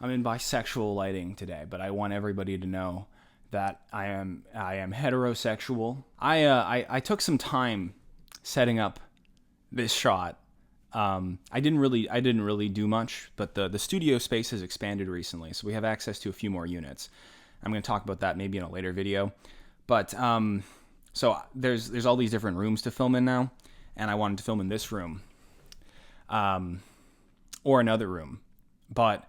I'm in bisexual lighting today, but I want everybody to know that I am heterosexual. I took some time setting up this shot. I didn't really do much, but the studio space has expanded recently, so we have access to a few more units. I'm going to talk about that maybe in a later video. But so there's all these different rooms to film in now, and I wanted to film in this room, or another room, but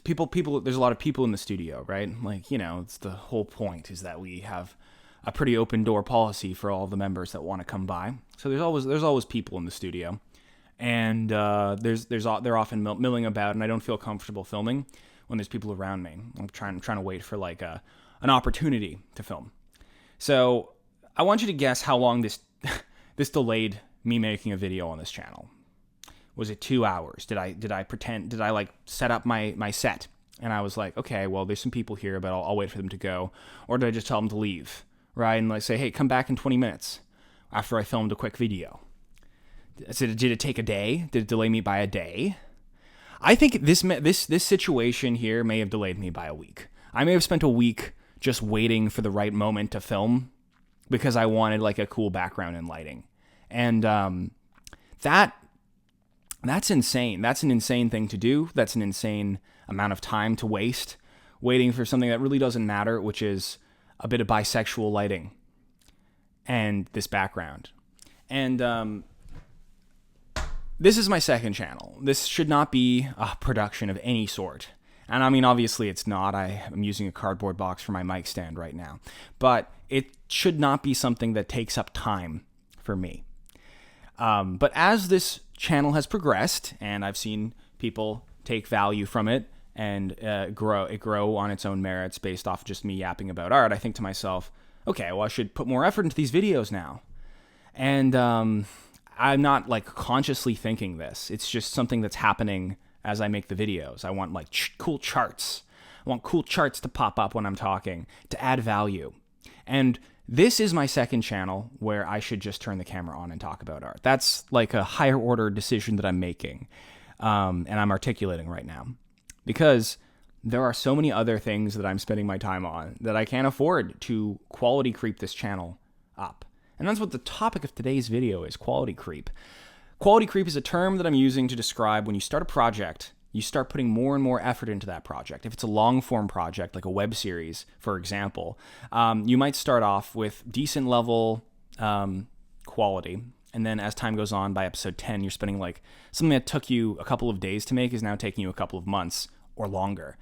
people there's a lot of people in the studio, right? Like, it's the whole point is that we have a pretty open door policy for all the members that want to come by. So there's always people in the studio, and they're often milling about, and I don't feel comfortable filming when there's people around me. I'm trying to wait for like an opportunity to film. So I want you to guess how long this this delayed me making a video on this channel. Was it 2 hours? Did I like set up my set and I was like, okay, well, there's some people here, but I'll wait for them to go, or did I just tell them to leave, right? And like say, hey, come back in 20 minutes after I filmed a quick video. Did it take a day? Did it delay me by a day? I think this situation here may have delayed me by a week. I may have spent a week just waiting for the right moment to film because I wanted like a cool background and lighting, and that's insane. That's an insane thing to do. That's an insane amount of time to waste waiting for something that really doesn't matter, which is a bit of bisexual lighting and this background. And this is my second channel. This should not be a production of any sort. And I mean, obviously it's not. I am using a cardboard box for my mic stand right now. But it should not be something that takes up time for me. But as this channel has progressed, and I've seen people take value from it and grow on its own merits based off just me yapping about art, I think to myself, okay, well, I should put more effort into these videos now. And I'm not like consciously thinking this. It's just something that's happening as I make the videos. I want like cool charts. I want cool charts to pop up when I'm talking to add value. And this is my second channel where I should just turn the camera on and talk about art. That's like a higher order decision that I'm making, and I'm articulating right now. Because there are so many other things that I'm spending my time on that I can't afford to quality creep this channel up. And that's what the topic of today's video is, quality creep. Quality creep is a term that I'm using to describe when you start a project, you start putting more and more effort into that project. If it's a long-form project, like a web series, for example, you might start off with decent level quality, and then as time goes on, by episode 10, you're spending like something that took you a couple of days to make is now taking you a couple of months or longer.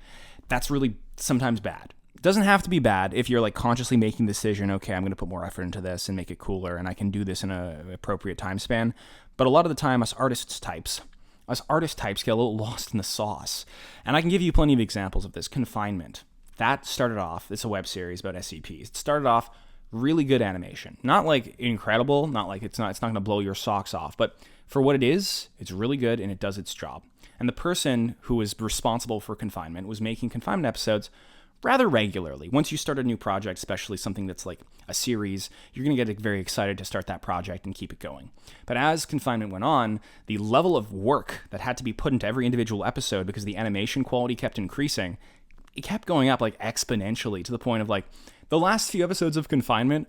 That's really sometimes bad. It doesn't have to be bad if you're like consciously making the decision, okay, I'm going to put more effort into this and make it cooler, and I can do this in an appropriate time span. But a lot of the time, us artist types get a little lost in the sauce. And I can give you plenty of examples of this. Confinement. That started off, it's a web series about SCPs. It started off really good animation. Not like incredible, not like it's not going to blow your socks off, but for what it is, it's really good and it does its job. And the person who was responsible for Confinement was making Confinement episodes rather regularly. Once you start a new project, especially something that's like a series, you're going to get very excited to start that project and keep it going. But as Confinement went on, the level of work that had to be put into every individual episode because the animation quality kept increasing, it kept going up like exponentially to the point of like the last few episodes of Confinement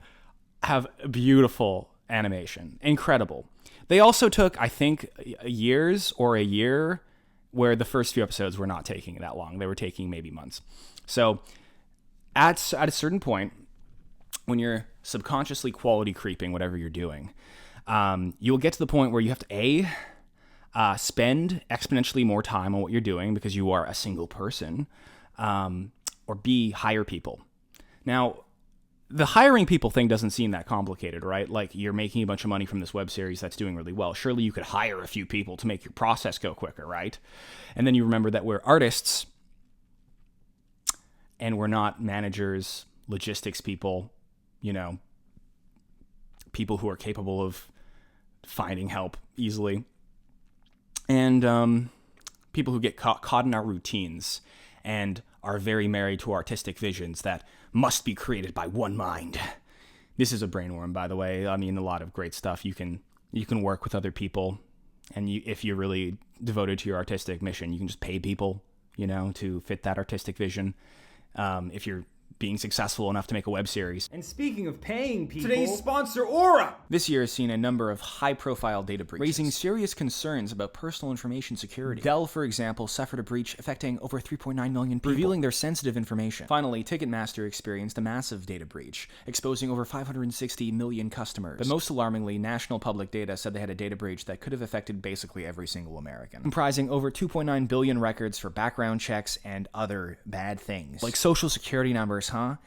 have beautiful animation. Incredible. They also took, I think, a year where the first few episodes were not taking that long. They were taking maybe months. So at a certain point, when you're subconsciously quality creeping whatever you're doing, you'll get to the point where you have to spend exponentially more time on what you're doing because you are a single person, or B, hire people. Now, the hiring people thing doesn't seem that complicated, right? Like, you're making a bunch of money from this web series that's doing really well. Surely you could hire a few people to make your process go quicker, right? And then you remember that we're artists and we're not managers, logistics people, people who are capable of finding help easily. And people who get caught in our routines and are very married to artistic visions that must be created by one mind. This is a brainworm, by the way. I mean, a lot of great stuff. You can work with other people, and if you're really devoted to your artistic mission, you can just pay people to fit that artistic vision. If you're being successful enough to make a web series. And speaking of paying people, today's sponsor, Aura! This year has seen a number of high-profile data breaches, raising serious concerns about personal information security. Dell, for example, suffered a breach affecting over 3.9 million people, revealing their sensitive information. Finally, Ticketmaster experienced a massive data breach, exposing over 560 million customers. But most alarmingly, National Public Data said they had a data breach that could have affected basically every single American, comprising over 2.9 billion records for background checks and other bad things, like social security numbers. Huh?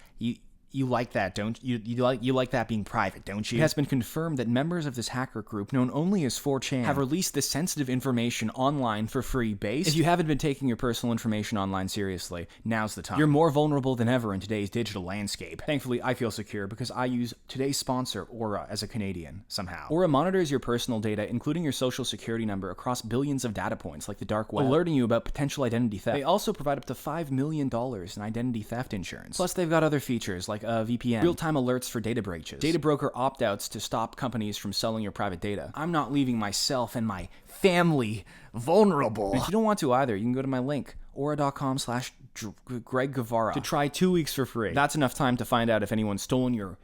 You like that, don't you? You like that being private, don't you? It has been confirmed that members of this hacker group, known only as 4chan, have released this sensitive information online for free base. If you haven't been taking your personal information online seriously, now's the time. You're more vulnerable than ever in today's digital landscape. Thankfully, I feel secure because I use today's sponsor, Aura, as a Canadian, somehow. Aura monitors your personal data, including your social security number, across billions of data points like the dark web, alerting you about potential identity theft. They also provide up to $5 million in identity theft insurance. Plus, they've got other features like VPN, real-time alerts for data breaches, data broker opt-outs to stop companies from selling your private data. I'm not leaving myself and my family vulnerable. And if you don't want to either, you can go to my link, aura.com/Greg Guevara, to try 2 weeks for free. That's enough time to find out if anyone's stolen your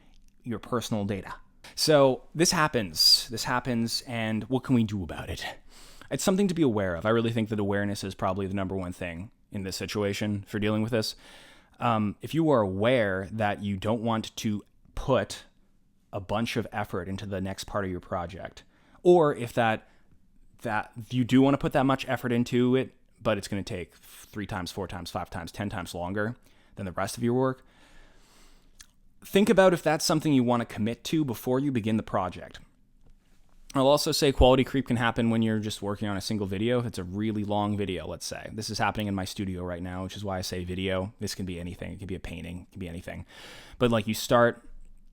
personal data. So this happens, and what can we do about it? It's something to be aware of. I really think that awareness is probably the number one thing in this situation for dealing with this. If you are aware that you don't want to put a bunch of effort into the next part of your project, or if that you do want to put that much effort into it, but it's going to take 3 times, 4 times, 5 times, 10 times longer than the rest of your work, think about if that's something you want to commit to before you begin the project. I'll also say quality creep can happen when you're just working on a single video. If it's a really long video, let's say. This is happening in my studio right now, which is why I say video. This can be anything. It can be a painting. It can be anything. But like you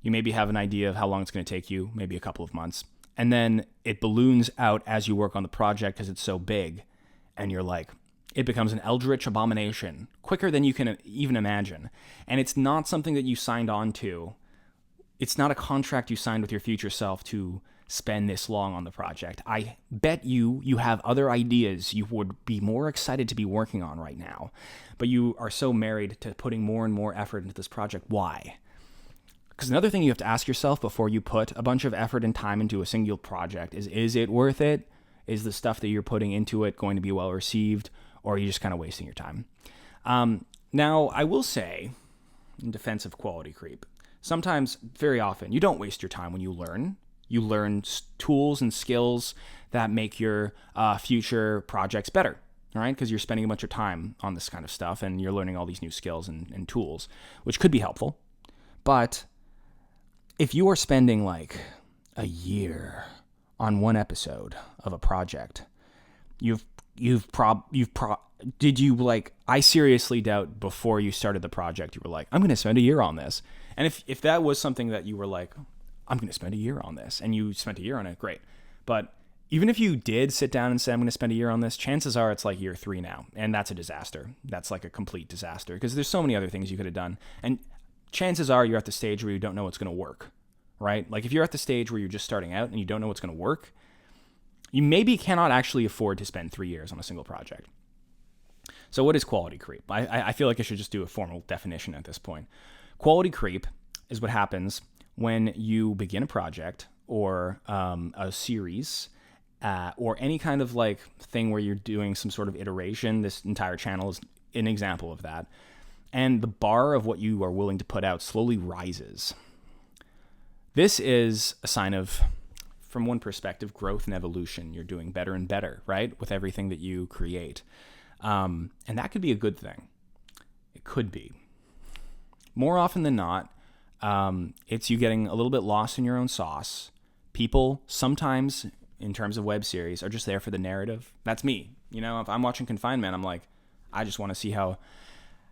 maybe have an idea of how long it's going to take you, maybe a couple of months. And then it balloons out as you work on the project because it's so big. And you're like, it becomes an eldritch abomination quicker than you can even imagine. And it's not something that you signed on to. It's not a contract you signed with your future self to spend this long on the project. I bet you have other ideas you would be more excited to be working on right now, but you are so married to putting more and more effort into this project. Why? Because another thing you have to ask yourself before you put a bunch of effort and time into a single project is it worth it? Is the stuff that you're putting into it going to be well received, or are you just kind of wasting your time? Now, I will say, in defense of quality creep, sometimes, very often, you don't waste your time when you learn. You learn tools and skills that make your future projects better, all right? Because you're spending a bunch of time on this kind of stuff and you're learning all these new skills and tools, which could be helpful. But if you are spending like a year on one episode of a project, I seriously doubt before you started the project, you were like, I'm going to spend a year on this. And if that was something that you were like, I'm going to spend a year on this, and you spent a year on it, great. But even if you did sit down and say, I'm going to spend a year on this, chances are it's like year 3 now. And that's a disaster. That's like a complete disaster because there's so many other things you could have done. And chances are you're at the stage where you don't know what's going to work, right? Like if you're at the stage where you're just starting out and you don't know what's going to work, you maybe cannot actually afford to spend 3 years on a single project. So what is quality creep? I feel like I should just do a formal definition at this point. Quality creep is what happens when you begin a project or a series or any kind of like thing where you're doing some sort of iteration. This entire channel is an example of that. And the bar of what you are willing to put out slowly rises. This is a sign of, from one perspective, growth and evolution. You're doing better and better, right? With everything that you create. And that could be a good thing. It could be. More often than not, it's you getting a little bit lost in your own sauce. People sometimes, in terms of web series, are just there for the narrative. That's me. If I'm watching Confinement, I'm like, I just want to see how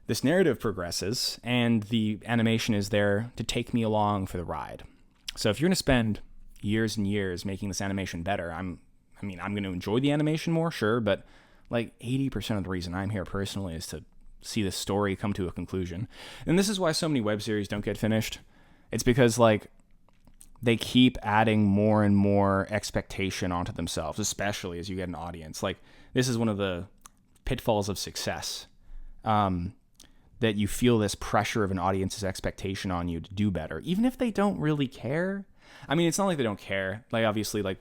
this narrative progresses, and the animation is there to take me along for the ride. So if you're going to spend years and years making this animation better, I'm going to enjoy the animation more, sure, but like 80% of the reason I'm here personally is to see this story come to a conclusion. And this is why so many web series don't get finished. It's because like they keep adding more and more expectation onto themselves, especially as you get an audience. Like this is one of the pitfalls of success that you feel this pressure of an audience's expectation on you to do better, even if they don't really care. I mean, it's not like they don't care. Like, obviously, like,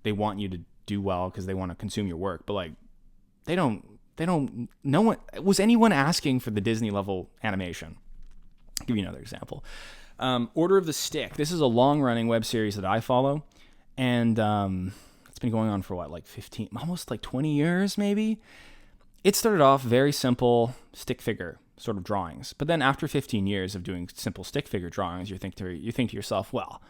they want you to do well because they want to consume your work, but like, no one, was anyone asking for the Disney level animation? I'll give you another example. Order of the Stick. This is a long running web series that I follow. And it's been going on for what, like 15, almost like 20 years, maybe? It started off very simple stick figure sort of drawings. But then after 15 years of doing simple stick figure drawings, you think to yourself, well,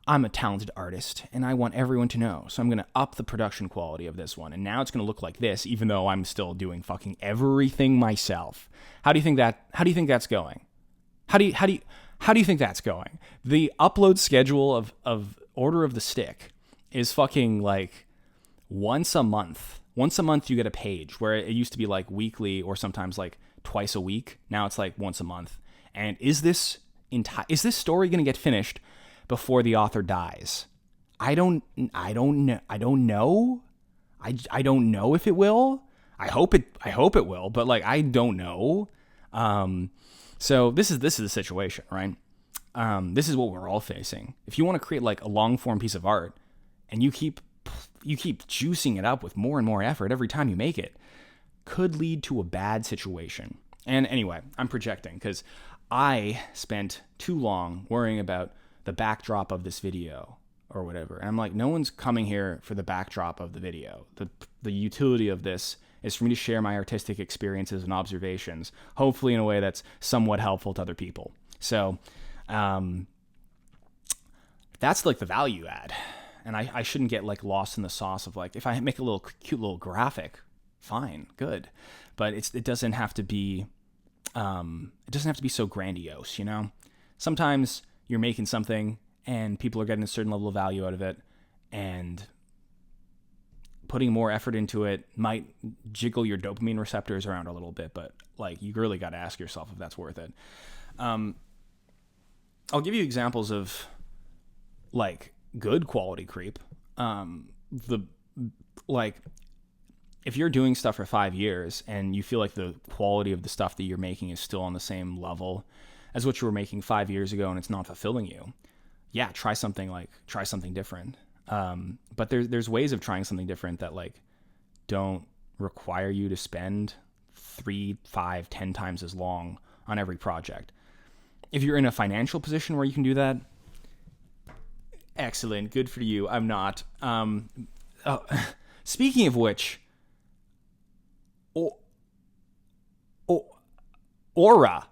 I'm a talented artist and I want everyone to know. So I'm going to up the production quality of this one. And now it's going to look like this, even though I'm still doing fucking everything myself. How do you think that's going? How do you think that's going? The upload schedule of Order of the Stick is fucking like once a month. Once a month you get a page, where it used to be like weekly or sometimes like twice a week. Now it's like once a month. And is this story going to get finished before the author dies? I don't know. I don't know if it will. I hope it will, but like, I don't know. So this is the situation, right? This is what we're all facing. If you want to create like a long form piece of art and you keep juicing it up with more and more effort every time you make it, could lead to a bad situation. And anyway, I'm projecting because I spent too long worrying about the backdrop of this video or whatever. And I'm like, no one's coming here for the backdrop of the video. The utility of this is for me to share my artistic experiences and observations, hopefully in a way that's somewhat helpful to other people. So that's like the value add. And I shouldn't get like lost in the sauce of like, if I make a little cute little graphic, fine, good. But it doesn't have to be so grandiose, you know? Sometimes you're making something and people are getting a certain level of value out of it, and putting more effort into it might jiggle your dopamine receptors around a little bit, but like, you really got to ask yourself if that's worth it. I'll give you examples of like good quality creep. If you're doing stuff for 5 years and you feel like the quality of the stuff that you're making is still on the same level as what you were making 5 years ago and it's not fulfilling you, yeah, try something different. But there's ways of trying something different that like don't require you to spend 3, 5, 10 times as long on every project. If you're in a financial position where you can do that, excellent, good for you. I'm not. Speaking of which, Aura.